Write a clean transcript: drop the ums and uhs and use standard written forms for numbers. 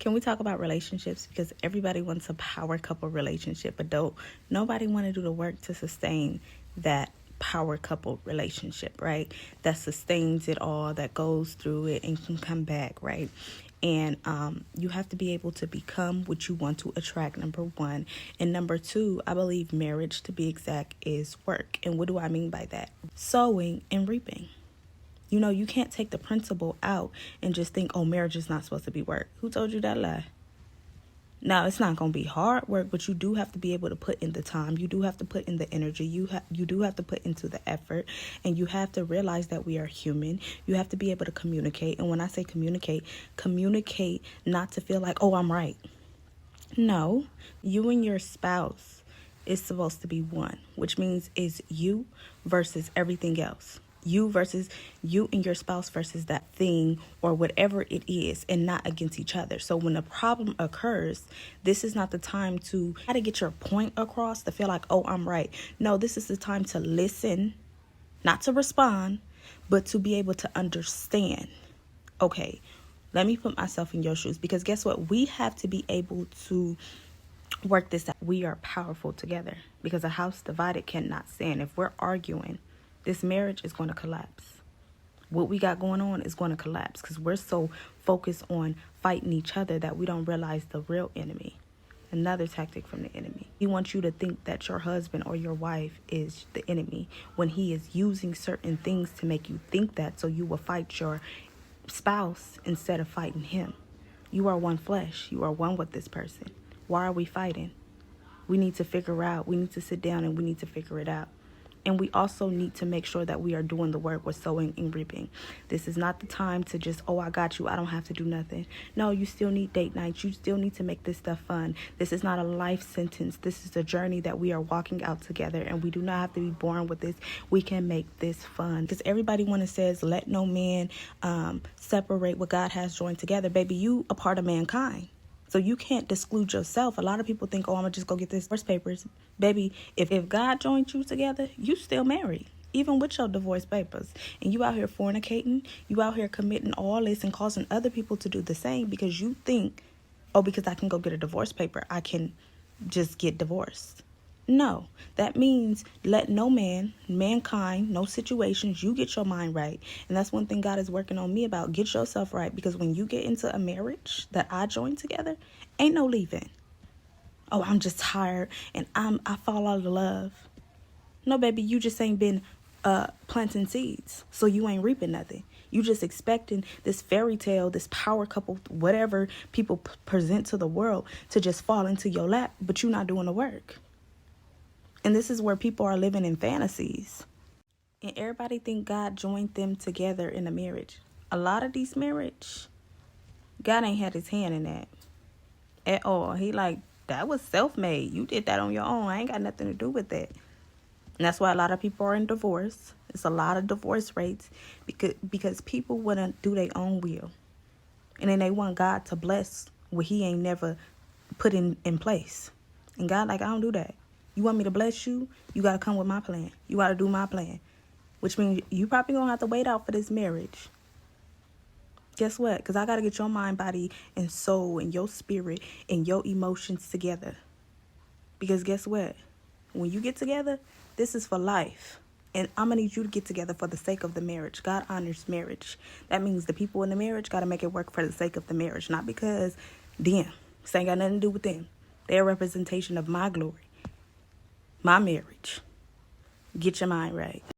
Can we talk about relationships? Because everybody wants a power couple relationship, but nobody want to do the work to sustain that power couple relationship, right? That sustains it all, that goes through it and can come back, right? And you have to be able to become what you want to attract, number one. And number two, I believe marriage, to be exact, is work. And what do I mean by that? Sowing and reaping. You know, you can't take the principle out and just think, oh, marriage is not supposed to be work. Who told you that lie? Now, it's not going to be hard work, but you do have to be able to put in the time. You do have to put in the energy. You do have to put into the effort. And you have to realize that we are human. You have to be able to communicate. And when I say communicate not to feel like, oh, I'm right. No, you and your spouse is supposed to be one, which means is you versus everything else. You versus you and your spouse versus that thing or whatever it is, and not against each other. So when a problem occurs, this is not the time to try to get your point across to feel like, oh, I'm right. No, this is the time to listen, not to respond, but to be able to understand. Okay, let me put myself in your shoes, because guess what? We have to be able to work this out. We are powerful together, because a house divided cannot stand. If we're arguing, this marriage is going to collapse. What we got going on is going to collapse because we're so focused on fighting each other that we don't realize the real enemy. Another tactic from the enemy. He wants you to think that your husband or your wife is the enemy when he is using certain things to make you think that, so you will fight your spouse instead of fighting him. You are one flesh. You are one with this person. Why are we fighting? We need to figure out. We need to sit down and we need to figure it out. And we also need to make sure that we are doing the work with sowing and reaping. This is not the time to just, oh, I got you, I don't have to do nothing. No, you still need date nights. You still need to make this stuff fun. This is not a life sentence. This is a journey that we are walking out together, and we do not have to be born with this. We can make this fun. Because everybody says, let no man separate what God has joined together. Baby, you a part of mankind. So you can't exclude yourself. A lot of people think, oh, I'm going to just go get this divorce papers. Baby, if God joined you together, you still married, even with your divorce papers. And you out here fornicating. You out here committing all this and causing other people to do the same because you think, oh, because I can go get a divorce paper, I can just get divorced. No, that means let no man, mankind, no situations, you get your mind right. And that's one thing God is working on me about. Get yourself right, because when you get into a marriage that I joined together, ain't no leaving. Oh, I'm just tired and I fall out of love. No, baby, you just ain't been planting seeds, so you ain't reaping nothing. You just expecting this fairy tale, this power couple, whatever people present to the world, to just fall into your lap, but you're not doing the work. And this is where people are living in fantasies. And everybody think God joined them together in a marriage. A lot of these marriage, God ain't had his hand in that at all. He like, that was self-made. You did that on your own. I ain't got nothing to do with that. And that's why a lot of people are in divorce. It's a lot of divorce rates because people wouldn't do their own will. And then they want God to bless what he ain't never put in place. And God like, I don't do that. You want me to bless you? You got to come with my plan. You got to do my plan. Which means you probably going to have to wait out for this marriage. Guess what? Because I got to get your mind, body, and soul, and your spirit, and your emotions together. Because guess what? When you get together, this is for life. And I'm going to need you to get together for the sake of the marriage. God honors marriage. That means the people in the marriage got to make it work for the sake of the marriage. Not because them. This ain't got nothing to do with them. They're a representation of my glory. My marriage. Get your mind right.